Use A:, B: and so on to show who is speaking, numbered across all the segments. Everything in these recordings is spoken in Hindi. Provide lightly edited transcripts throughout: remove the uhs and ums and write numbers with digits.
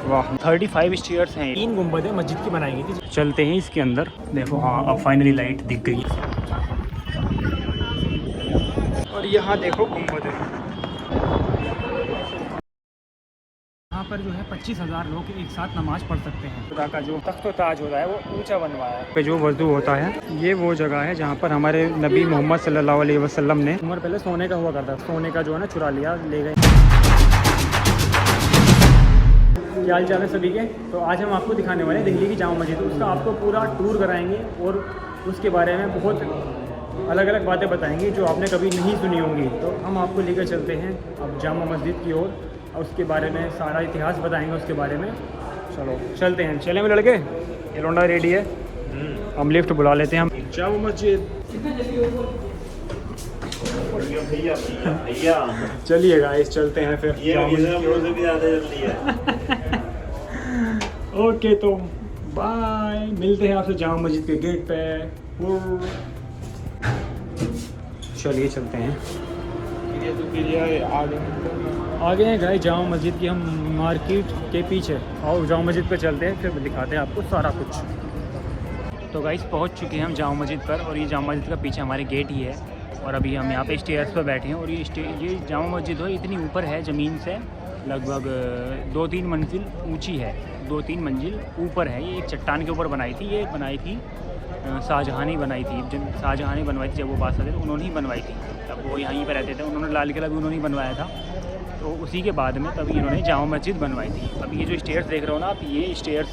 A: वाह 35 स्टेयर्स हैं।
B: 3 गुंबदें मस्जिद की बनाई गई थी।
A: चलते हैं इसके अंदर। देखो हाँ अब फाइनली लाइट दिख गई और यहाँ देखो गुंबद है।
B: यहाँ पर जो है 25,000 लोग एक साथ नमाज पढ़ सकते हैं।
A: खुदा का जो तख्त ताज होता है वो ऊंचा बनवाया है। जो वजू होता है ये वो जगह है जहाँ पर हमारे नबी मोहम्मद सल्लल्लाहु अलैहि वसल्लम ने
B: उम्र पहले सोने का हुआ करता, सोने का जो है ना चुरा लिया, ले गए। क्या हाल चाल है सभी के। तो आज हम आपको दिखाने वाले हैं दिल्ली की जामा मस्जिद। उसका आपको पूरा टूर कराएंगे और उसके बारे में बहुत अलग अलग बातें बताएंगे जो आपने कभी नहीं सुनी होंगी। तो हम आपको लेकर चलते हैं अब जामा मस्जिद की ओर और उसके बारे में सारा इतिहास बताएंगे उसके बारे में। चलो चलते हैं। चले में लड़के, ये लोंडा रेडी है, हम लिफ्ट बुला लेते हैं। हम जामा मस्जिद चलिए गाइस चलते हैं फिर। ओके तो बाय, मिलते हैं आपसे जामा मस्जिद के गेट पे। चलिए चलते हैं। आगे हैं गाइस जामा मस्जिद की, हम मार्केट के पीछे। और जामा मस्जिद पे चलते हैं फिर दिखाते हैं आपको सारा कुछ। तो गाइस पहुंच चुके हैं हम जामा मस्जिद पर और ये जामा मस्जिद का पीछे हमारे गेट ही है और अभी हम यहाँ पे स्टेयर्स पर बैठे हैं। और ये जामा मस्जिद है इतनी ऊपर है ज़मीन से, लगभग 2-3 मंजिल ऊंची है, 2-3 मंजिल ऊपर है। ये एक चट्टान के ऊपर बनाई थी, ये बनाई थी शाहजहाँ ने बनाई थी। जब शाहजहाँ ने बनवाई थी, जब वो बादशाह थे तो उन्होंने ही बनवाई थी। तब वो यहीं पर रहते थे, उन्होंने लाल किला भी उन्होंने ही बनवाया था। तो उसी के बाद में तभी इन्होंने जामा मस्जिद बनवाई थी। अब ये जो स्टेयर्स देख रहे हो ना आप, ये स्टेयर्स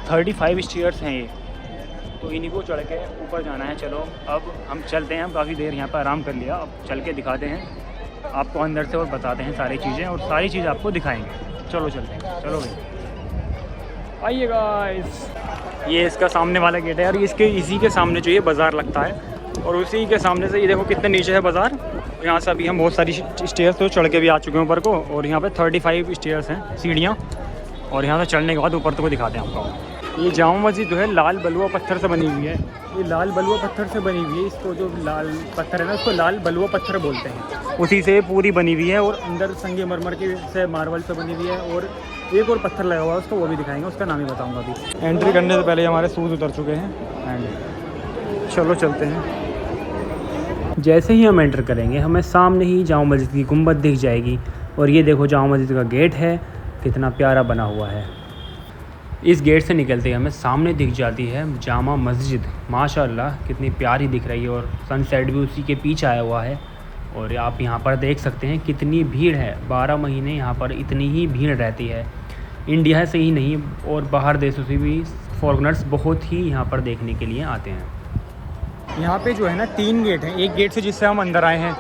B: 35 स्टेयर्स हैं ये, तो इन्हीं को चढ़ के ऊपर जाना है। चलो अब हम चलते हैं। हम काफ़ी देर यहाँ पर आराम कर लिया, अब चल के दिखाते हैं आपको अंदर से और बताते हैं सारी चीज़ें और सारी चीज़ आपको दिखाएंगे। चलो चलते हैं, चलो भाई आइए गाइस। ये इसका सामने वाला गेट है और इसके इसी के सामने जो ये बाज़ार लगता है और उसी के सामने से ये देखो कितने नीचे है बाज़ार। यहाँ से अभी हम बहुत सारी स्टेयर्स तो चढ़ के भी आ चुके हैं ऊपर को और यहाँ पे 35 स्टेयर्स हैं, सीढ़ियाँ। और यहाँ से चढ़ने के बाद ऊपर को दिखाते हैं आपको। ये जामा मस्जिद जो है लाल बलुआ पत्थर से बनी हुई है। ये लाल बलुआ पत्थर से बनी हुई है। इसको जो लाल पत्थर है ना उसको लाल बलुआ पत्थर बोलते हैं। उसी से पूरी बनी हुई है और अंदर संगे मरमर के से मार्बल से बनी हुई है। और एक और पत्थर लगा हुआ है उसको, वो भी दिखाएंगे, उसका नाम ही बताऊंगा अभी। एंट्री करने से पहले हमारे शूज़ उतर चुके हैं एंड चलो चलते हैं। जैसे ही हम एंटर करेंगे हमें सामने ही जामा मस्जिद की गुंबद दिख जाएगी और ये देखो जामा मस्जिद का गेट है, कितना प्यारा बना हुआ है। इस गेट से निकलते ही हमें सामने दिख जाती है जामा मस्जिद। माशाल्लाह कितनी प्यारी दिख रही है और सनसेट भी उसी के पीछे आया हुआ है। और आप यहाँ पर देख सकते हैं कितनी भीड़ है। 12 महीने यहाँ पर इतनी ही भीड़ रहती है। इंडिया से ही नहीं और बाहर देशों से भी फॉरेनर्स बहुत ही यहाँ पर देखने के लिए आते हैं। यहाँ पे जो है ना 3 गेट हैं। एक गेट से जिससे हम अंदर आए हैं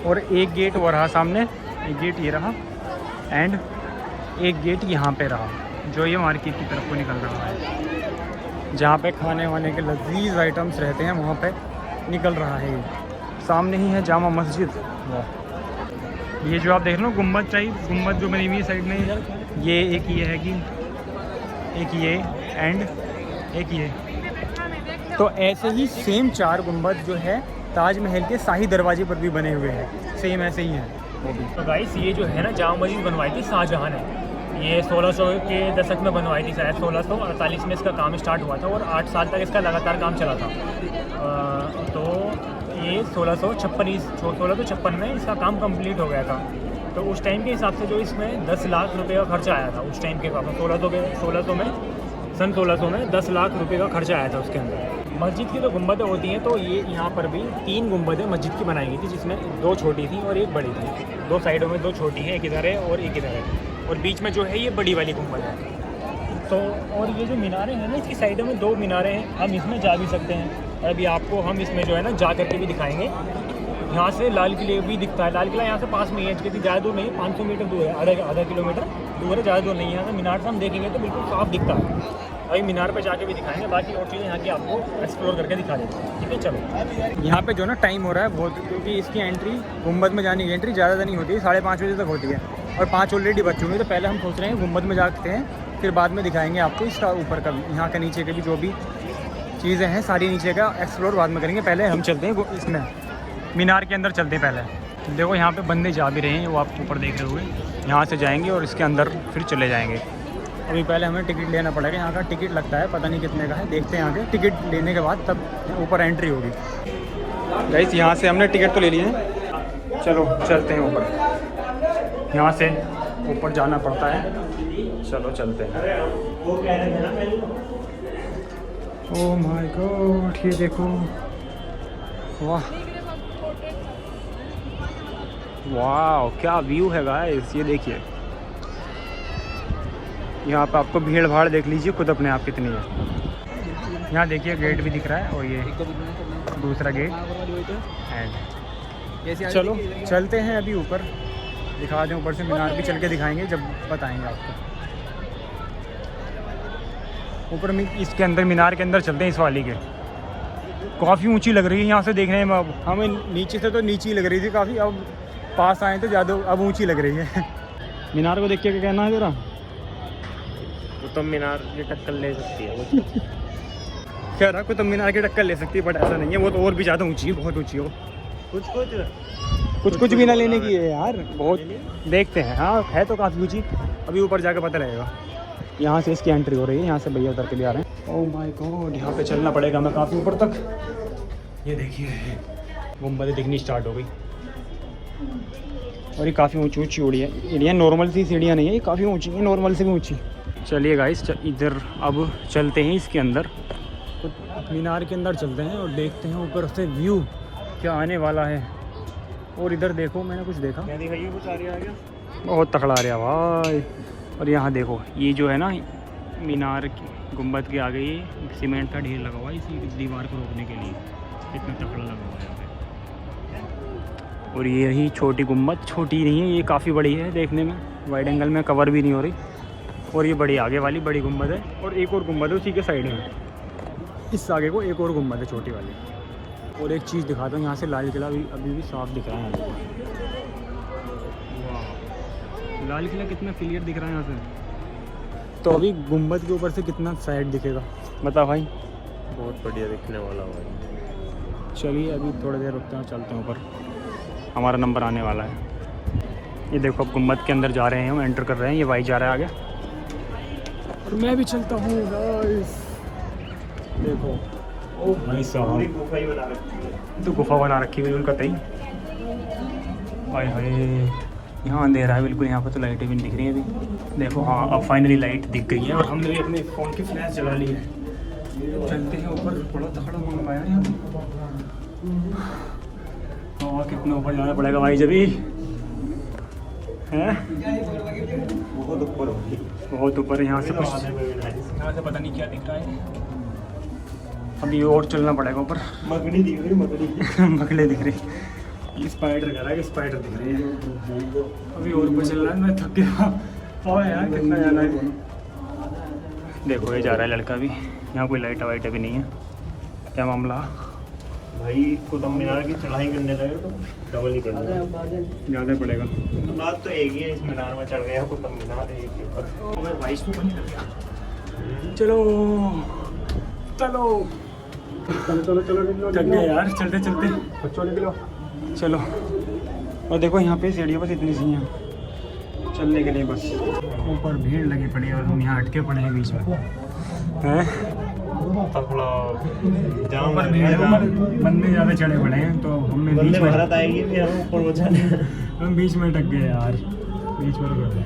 B: और एक गेट वो रहा सामने, एक गेट ये रहा एंड एक गेट यहाँ पे रहा जो ये मार्केट की तरफ को निकल रहा है, जहाँ पे खाने वाने के लजीज आइटम्स रहते हैं वहाँ पे निकल रहा है। ये सामने ही है जामा मस्जिद। ये जो आप देख रहे हो गुंबद टाइप, गुंबद जो बनी हुई है साइड में, ये एक ये है कि एक ये एंड एक ये। तो ऐसे ही सेम 4 गुंबद जो है ताजमहल के शाही दरवाजे पर भी बने हुए हैं, सेम ऐसे ही हैं वो भी। तो गाइस ये जो है ना जामा मस्जिद बनवाई थी शाहजहाँ ने। ये 1600 के दशक में बनवाई थी, शायद 1648 में इसका काम स्टार्ट हुआ था और 8 साल तक इसका लगातार काम चला था। तो ये 1656 में इसका काम कंप्लीट हो गया था। तो उस टाइम के हिसाब से जो इसमें 10 लाख रुपए का खर्चा आया था उस टाइम के हिसाब से। 1600 में 10 लाख रुपए का खर्चा आया था उसके अंदर। मस्जिद की जो गुंबदें होती हैं तो ये यहाँ पर भी 3 गुंबदें मस्जिद की बनाई गई थी, जिसमें 2 छोटी थी और एक बड़ी थी। 2 साइडों में 2 छोटी हैं, एक इधर है और एक इधर है और बीच में जो है ये बड़ी वाली गुंबद है। तो और ये जो मीनारें हैं ना इसकी साइडों में 2 मीनारें हैं, हम इसमें जा भी सकते हैं। अभी आपको हम इसमें जो है ना जा करके भी दिखाएंगे। यहाँ से लाल किले भी दिखता है। लाल किला यहाँ से पास में ही है, कितनी ज़्यादा दूर नहीं, 500 मीटर दूर है, आधा किलोमीटर दूर है, ज़्यादा दूर नहीं है। यहाँ से मीनार से हम देखेंगे तो बिल्कुल साफ दिखता है। अभी मीनार पे जाके भी दिखाएंगे, बाकी और चीज़ें यहाँ की आपको एक्सप्लोर करके दिखा देते हैं। ठीक है चलो। यहाँ पे जो ना टाइम हो रहा है बहुत, क्योंकि इसकी एंट्री गुंबद में जाने की एंट्री ज़्यादा नहीं होती है, 5:30 बजे तक होती है और 5 ऑलरेडी बच चुके हैं। तो पहले हम सोच रहे हैं गुंबद में जाते हैं, फिर बाद में दिखाएंगे आपको इसका ऊपर का भी, यहाँ का नीचे के भी जो भी चीज़ें हैं सारी नीचे का एक्सप्लोर बाद में करेंगे। पहले हम चलते हैं इसमें मीनार के अंदर चलते हैं पहले। देखो यहाँ पे बंदे जा भी रहे हैं, वो आप ऊपर देख रहे हुए, यहाँ से जाएंगे और इसके अंदर फिर चले जाएंगे। अभी पहले हमें टिकट लेना पड़ेगा। यहाँ का टिकट लगता है, पता नहीं कितने का है, देखते हैं आगे। टिकट लेने के बाद तब ऊपर एंट्री होगी। गाइस यहाँ से हमने टिकट तो ले लिए हैं, चलो चलते हैं ऊपर। यहाँ से ऊपर जाना पड़ता है, चलो चलते हैं। ओह माय गॉड, ये देखो, वाह वाह क्या व्यू है गाइस, ये देखिए। यहाँ पे आपको भीड़ भाड़ देख लीजिए खुद अपने आप कितनी है। यहाँ देखिए गेट भी दिख रहा है, और ये दूसरा गेट एंड चलो चलते हैं अभी ऊपर, दिखा दें ऊपर से। मीनार भी चल के दिखाएंगे जब बताएंगे आपको। ऊपर में इसके अंदर, मीनार के अंदर चलते हैं इस वाली के। काफ़ी ऊंची लग रही है यहाँ से देखने में। अब हमें नीचे से तो नीची लग रही थी काफ़ी, अब पास आए तो ज़्यादा अब ऊंची लग रही है। मीनार को देख के क्या कहना है तेरा?
C: कुतुब मीनार की टक्कर ले सकती है वो।
B: कह रहा कुतुब मीनार की टक्कर ले सकती है, बट ऐसा नहीं है, वो तो और भी ज़्यादा ऊंची है, बहुत ऊंची है वो। कुछ भी ना लेने की है यार, बहुत देखते हैं। हाँ है तो काफ़ी ऊंची, अभी ऊपर जाके पता लगेगा। यहाँ से इसकी एंट्री हो रही है, यहाँ से भैया उतर के भी आ रहे हैं। ओह माय गॉड, यहाँ पे चलना पड़ेगा हमें काफ़ी ऊपर तक। ये देखिए गुंबद दिखनी स्टार्ट हो गई, और ये काफ़ी ऊंची ऊंची उड़ी है। सीढ़ियाँ नॉर्मल सी सीढ़ियाँ नहीं है, ये काफ़ी ऊंची है, नॉर्मल से भी ऊंची। चलिए गाइस इधर अब चलते हैं इसके अंदर, तो मीनार के अंदर चलते हैं और देखते हैं ऊपर से व्यू क्या आने वाला है। और इधर देखो, मैंने कुछ देखा,
C: क्या दिखाइए, कुछ आ रहा है क्या?
B: बहुत तकड़ा आ रहा भाई। और यहाँ देखो, ये जो है ना मीनार की गुंबद के आगे ये सीमेंट का ढेर लगा हुआ है इसी दीवार को रोकने के लिए, इतना तकड़ा लगा हुआ है यहाँ पे। और ये रही छोटी गुंबद, छोटी नहीं है ये, काफ़ी बड़ी है देखने में, वाइड एंगल में कवर भी नहीं हो रही। और ये बड़ी आगे वाली बड़ी गुंबद है, और एक और गुंबद है उसी के साइड में, इस आगे को एक और गुंबद है छोटी वाली। और एक चीज़ दिखाता हूँ, यहाँ से लाल किला अभी भी साफ दिख रहा है। वाह, लाल किला कितना क्लियर दिख रहा है यहाँ से। तो अभी गुंबद के ऊपर से कितना साइड दिखेगा बता भाई?
C: बहुत बढ़िया दिखने वाला भाई।
B: चलिए अभी थोड़ी देर रुकते हैं, चलते हैं ऊपर, हमारा नंबर आने वाला है। ये देखो अब गुंबद के अंदर जा रहे हैं हम, एंटर कर रहे हैं। ये भाई जा रहा है आगे, और मैं भी चलता हूँ गाइस। देखो ओ भाई साहब,
C: गुफा ही बना रखी है।
B: तो गुफा बना रखी है बिल्कुल कतई। हाय हाय, यहाँ अंधेरा है बिल्कुल, यहाँ पर तो लाइटें भी नहीं दिख रही हैं अभी। देखो हाँ अब फाइनली लाइट दिख गई है, और हमने भी अपने फ़ोन की फ्लैश जला ली है। चलते हैं ऊपर, बड़ा तकड़ा मांग पाया यहाँ पे। कितना ऊपर जाना पड़ेगा भाई जब है,
C: बहुत ऊपर होगी,
B: बहुत ऊपर है। यहाँ से कुछ, यहाँ से पता नहीं क्या दिख रहा है। अभी और चलना पड़ेगा ऊपर।
C: मकड़ी दिख रही, मकड़ी
B: मकड़े दिख रही, ये स्पाइडर कह रहा है, स्पाइडर दिख रही है। अभी और ऊपर चल रहा है, मैं थक गया। और यार कितना जाना है। देखो ये जा रहा है लड़का भी, यहाँ कोई लाइट वाइट भी नहीं है। क्या मामला
C: भाई? कुतुब मीनार की चढ़ाई करने लगे तो डबल ही करना
B: ज़्यादा पड़ेगा।
C: बात तो एक ही है, इस मीनार में चढ़ गया कुतुब मीनार एक ही ऊपर।
B: बाईस में बनी लग गया। चलो चलो
C: चलो चलो
B: थक गए यार, चलते चलते बच्चों निकलो चलो। और देखो यहाँ पे सीढ़ियाँ बस इतनी सी हैं चलने के लिए, बस ऊपर भीड़ लगी पड़ी है और हम यहाँ अटके पड़े हैं बीच में। हैं ऊपर भीड़ है, बंदे ज़्यादा चढ़े पड़े हैं, तो हमें बीच में
C: भारत आएगी फिर हम ऊपर वो जाने।
B: हम बीच में अटक गए यार, बीच में रुक गए।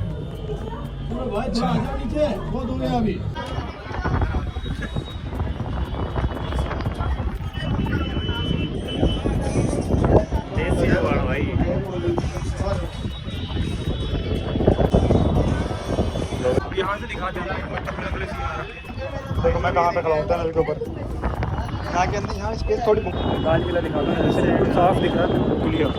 B: यहाँ से दिखा देना देखो मैं कहाँ पे खड़ा होता है नल के ऊपर, यहाँ के अंदर, यहाँ स्पेस थोड़ी लाल किला दिखा दो, ऐसे बिल्कुल साफ दिख रहा है, क्लियर।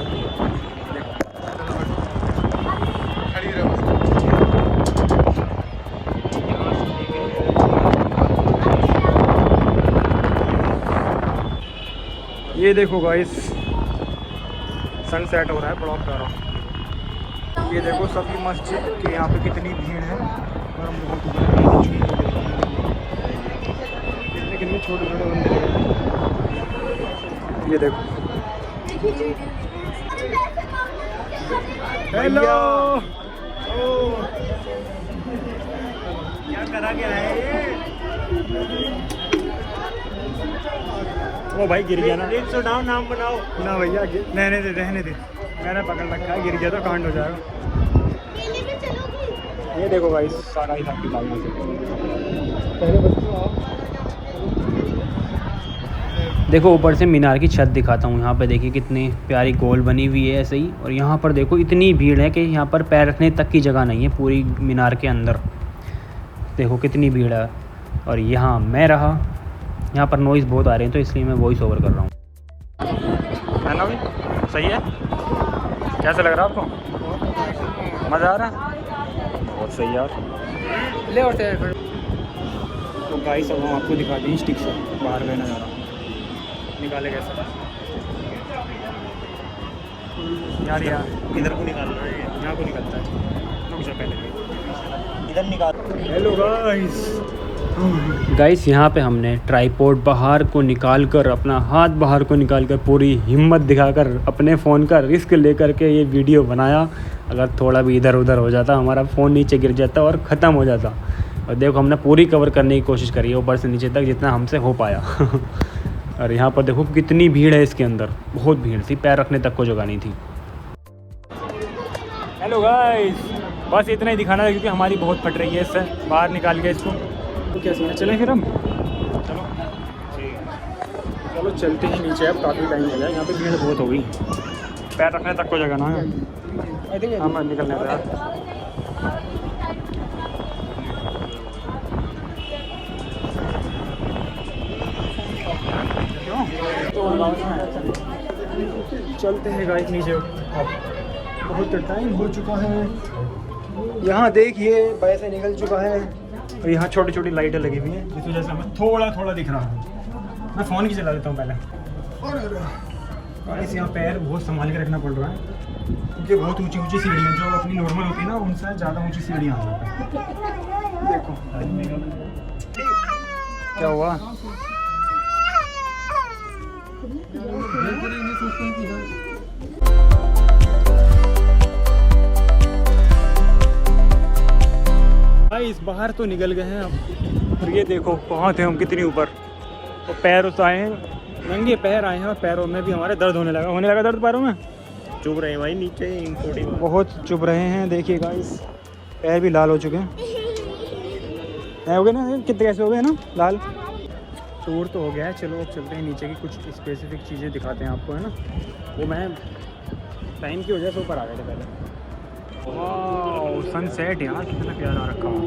B: ये देखो गाइस सनसेट हो रहा है बड़ा प्यारा। ये देखो सभी मस्जिद के यहाँ पे कितनी भीड़ है, और कितने छोटे छोटे मंदिर हैं। ये देखो, हेलो
C: करा क्या है ये?
A: वो भाई गिर गया ना।
C: 109 नाम बनाओ
A: ना भैया रहने दे मैंने पकड़ रखा है, गिर गया तो कांड हो जाएगा। ये देखो भाई सारा हिसाब किताब में से पहले बच्चों आओ।
B: देखो ऊपर से मीनार की छत दिखाता हूँ। यहाँ पे देखिए कितनी प्यारी गोल बनी हुई है ऐसे ही। और यहाँ पर देखो इतनी भीड़ है कि यहाँ पर पैर रखने तक की जगह नहीं है पूरी मीनार के अंदर। देखो कितनी भीड़ है। और यहाँ मैं रहा, यहाँ पर नॉइज़ बहुत आ रहे हैं तो इसलिए मैं वॉइस ओवर कर रहा हूँ।
A: है ना भाई, सही है। कैसा लग रहा है आपको? मज़ा आ रहा है? बहुत सही यार। ले और तो गाइस अब हम आपको दिखा दें स्टिक से बाहर का नज़ारा। निकाले कैसे यार
C: इधर को निकालना है,
A: यहाँ को निकलता है। रुक जा पहले
C: इधर निकाल।
A: हेलो
B: गाइस यहाँ पे हमने ट्राईपोड बाहर को निकाल कर, अपना हाथ बाहर को निकाल कर, पूरी हिम्मत दिखाकर अपने फ़ोन का रिस्क लेकर के ये वीडियो बनाया। अगर थोड़ा भी इधर उधर हो जाता हमारा फ़ोन नीचे गिर जाता और ख़त्म हो जाता। और देखो हमने पूरी कवर करने की कोशिश करी है ऊपर से नीचे तक जितना हमसे हो पाया। और यहाँ पर देखो कितनी भीड़ है इसके अंदर, बहुत भीड़ थी, पैर रखने तक को जगह नहीं थी।
A: हेलो गाइस, बस इतना ही दिखाना था क्योंकि हमारी बहुत फट रही है इससे। बाहर निकाल के इसको तो क्या सीन है, चलें फिर हम। चलो चलते हैं नीचे, अब काफ़ी टाइम हो गया, यहाँ पे भीड़ बहुत हो गई, पैर रखने तक को जगह ना है। हम निकलने का चलते हैं गाइस नीचे। अब बहुत टाइम हो चुका है। यहाँ देखिए पैसे निकल चुका है और यहाँ छोटी छोटी लाइटें लगी हुई हैं जिस वजह से हमें थोड़ा थोड़ा दिख रहा है। मैं फ़ोन की चला देता हूँ पहले। गाइस यहाँ पैर बहुत संभाल के रखना पड़ रहा है क्योंकि बहुत ऊंची ऊंची सीढ़ियाँ जो अपनी नॉर्मल होती है ना उनसे ज़्यादा ऊंची सीढ़ियाँ आ जाती हैं। देखो क्या हुआ। इस बाहर तो निकल गए हैं अब। और ये देखो कहाँ थे हम, कितनी ऊपर। तो पैर उस आए हैं, नंगे पैर आए हैं और पैरों में भी हमारे दर्द होने लगा दर्द पैरों में।
C: चुभ रहे हैं भाई नीचे,
A: बहुत चुभ रहे हैं। देखिए गाइस पैर भी लाल हो चुके हैं। हो गए ना, कितने कैसे हो गए ना लाल। टूर तो हो गया है। चलो अब चलते हैं नीचे की कुछ स्पेसिफिक चीज़ें दिखाते हैं आपको, है ना। वो मैं टाइम की वजह से ऊपर आ गए थे पहले। वाह सनसेट यार कितना प्यारा रखा हुआ।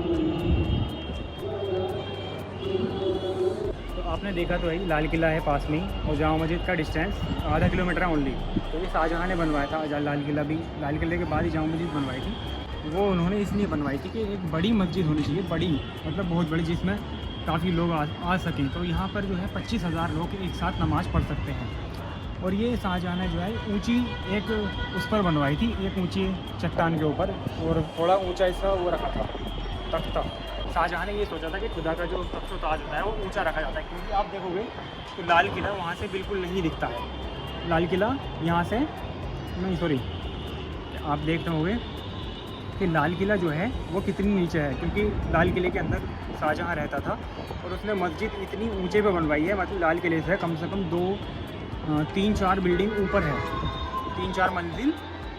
A: तो आपने देखा तो है लाल किला है पास में ही और जामा मस्जिद का डिस्टेंस आधा किलोमीटर है ओनली। तो ये शाहजहाँ ने बनवाया था लाल किला भी। लाल किले के बाद ही जामा मस्जिद बनवाई थी। वो उन्होंने इसलिए बनवाई थी कि एक बड़ी मस्जिद होनी चाहिए, बड़ी मतलब बहुत बड़ी, जिसमें काफ़ी लोग आ सकें। तो यहाँ पर जो है 25,000 लोग एक साथ नमाज़ पढ़ सकते हैं। और ये शाहजहाँ ने जो है ऊंची एक उस पर बनवाई थी, एक ऊंची चट्टान के ऊपर, और थोड़ा ऊंचा सा वो रखा था तख्ता। शाहजहाँ ने ये सोचा था कि खुदा का जो तख्त ताज होता है वो ऊंचा रखा जाता है। क्योंकि आप देखोगे तो लाल किला वहाँ से बिल्कुल नहीं दिखता है। लाल किला यहाँ से नहीं, सॉरी, आप देख रहे होंगे कि लाल किला जो है वो कितनी नीचे है। क्योंकि लाल किले के अंदर शाहजहाँ रहता था और उसने मस्जिद इतनी ऊंचे पे बनवाई है, मतलब लाल किले से कम 3-4 बिल्डिंग ऊपर है, 3-4 मंजिल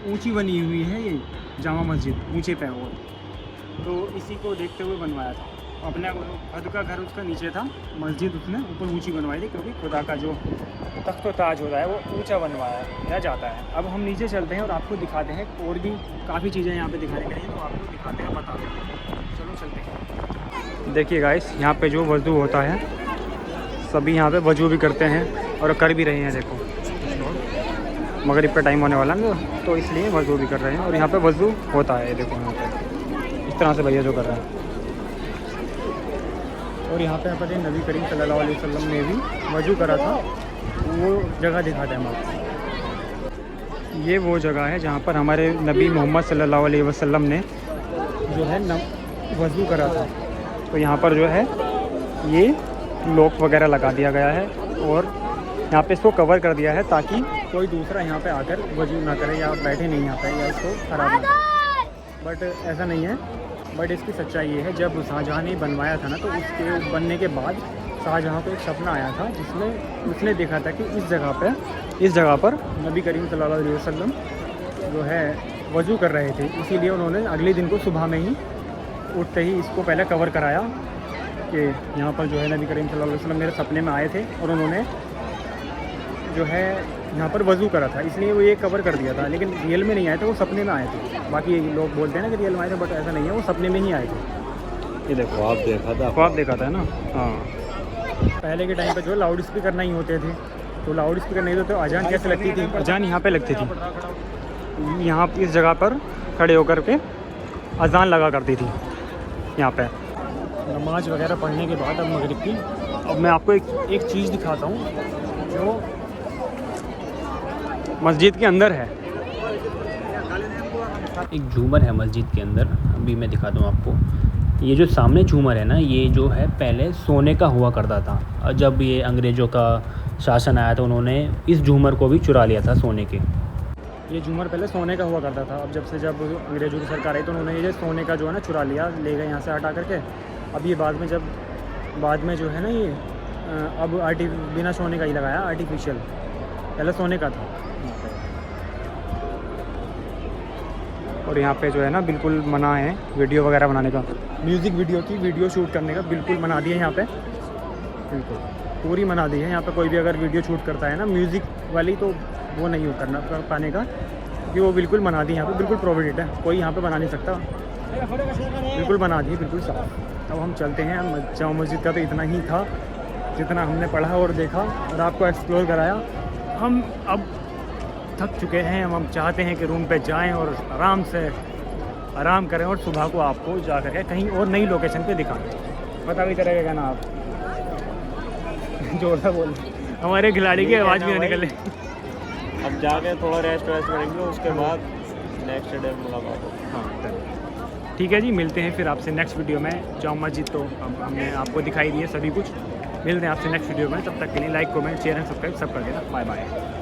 A: ऊंची बनी हुई है ये जामा मस्जिद, ऊंचे पे हो। तो इसी को देखते हुए बनवाया था। अपने खुद का घर उसका नीचे था, मस्जिद उसने ऊपर ऊंची बनवाई थी क्योंकि खुदा का जो तख्त ताज होता है वो ऊंचा बनवाया जाता है। अब हम नीचे चलते हैं और आपको दिखाते हैं, और भी काफ़ी चीज़ें यहाँ पे दिखाने के लिए, तो आपको दिखाते हैं, बताते हैं। चलो चलते हैं। देखिए गाइस यहाँ पे जो वज़ू होता है सभी यहाँ पे वज़ू भी करते हैं और कर भी रहे हैं। देखो मगरिब का टाइम होने वाला है तो इसलिए वज़ू भी कर रहे हैं और यहाँ पे वज़ू होता है। देखो यहाँ पे इस तरह से भैया जो कर रहे हैं। और यहाँ पे पता है नबी करीम सल्लल्लाहु अलैहि वसल्लम ने भी वज़ू करा था, वो जगह दिखाते हैं हम आपको। ये वो जगह है जहाँ पर हमारे नबी मोहम्मद सल्लल्लाहु अलैहि वसल्लम ने जो है वज़ू करा था। तो यहाँ पर जो है ये लॉक वगैरह लगा दिया गया है और यहाँ पे इसको कवर कर दिया है ताकि कोई दूसरा यहाँ पे आकर वज़ू ना करे या बैठे नहीं यहाँ पे या इसको ख़राब ना करे। बट ऐसा नहीं है, बट इसकी सच्चाई ये है, जब शाहजहाँ ने बनवाया था ना, तो उसके बनने के बाद शाहजहाँ को एक सपना आया था जिसमें उसने देखा था कि इस जगह पर नबी करीम सल्लल्लाहु अलैहि वसल्लम जो है वज़ू कर रहे थे। इसीलिए उन्होंने अगले दिन को सुबह में ही उठते ही इसको पहले कवर कराया कि यहाँ पर जो है नबी करीम सल्लल्लाहु अलैहि वसल्लम मेरे सपने में आए थे और उन्होंने जो है यहाँ पर वज़ू करा था, इसलिए वो ये कवर कर दिया था। लेकिन रियल में नहीं आए थे, वो सपने में आए थे। बाकी लोग बोलते हैं ना कि रियल में आए थे, बट ऐसा नहीं है, वो सपने में ही आए थे।
C: ये देखो आप देखा था,
A: ख्वाब देखा था ना। हाँ, पहले के टाइम पे जो लाउड स्पीकर नहीं होते थे, तो लाउड स्पीकर नहीं होते तो अजान कैसे लगती थी? अजान यहाँ पे लगती थी, यहाँ इस जगह पर खड़े होकर के अजान लगा करती थी यहाँ पे। नमाज वगैरह पढ़ने के बाद अब मगरिब की, अब मैं आपको एक चीज़ दिखाता हूँ जो मस्जिद के अंदर है।
B: एक झूमर है मस्जिद के अंदर, अभी मैं दिखाता हूँ आपको। ये जो सामने झूमर है ना, ये जो है पहले सोने का हुआ करता था, और जब ये अंग्रेज़ों का शासन आया था उन्होंने इस झूमर को भी चुरा लिया था सोने के।
A: ये झूमर पहले सोने का हुआ करता था, अब जब अंग्रेज़ों की सरकार आई तो उन्होंने ये सोने का जो है ना चुरा लिया, ले गए यहाँ से हटा करके। अब ये बाद में जो है ना ये अब बिना सोने का ही लगाया, आर्टिफिशियल, पहले सोने का था। और यहाँ पे जो है ना बिल्कुल मना है वीडियो वगैरह बनाने का, म्यूज़िक वीडियो की वीडियो शूट करने का बिल्कुल मना दिया है यहाँ पे, बिल्कुल पूरी मना दी है। यहाँ पे कोई भी अगर वीडियो शूट करता है ना म्यूज़िक वाली, तो वो नहीं करना पाने का, क्योंकि वो बिल्कुल मना दी। यहाँ पे बिल्कुल प्रोहिबिटेड है, कोई यहाँ पे बना नहीं सकता, बिल्कुल बना दी, बिल्कुल साफ। अब हम चलते हैं। जामा मस्जिद का तो इतना ही था जितना हमने पढ़ा और देखा और आपको एक्सप्लोर कराया। हम अब थक चुके हैं, हम चाहते हैं कि रूम पे जाएं और आराम करें और सुबह को आपको जा करके कहीं और नई लोकेशन पे दिखाएं। पता भी चलेगा ना आप जोर से बोल, हमारे खिलाड़ी की आवाज़ भी ना निकले।
C: अब जाके थोड़ा रेस्ट करेंगे, उसके बाद नेक्स्ट डे मुलाकात होगी।
A: हाँ ठीक है जी, मिलते हैं फिर आपसे नेक्स्ट वीडियो में। जामा मस्जिद तो हमने आपको दिखाई दी है सभी कुछ, मिलते हैं आपसे नेक्स्ट वीडियो में। तब तक के लिए like comment share and subscribe सब कर देना। Bye bye.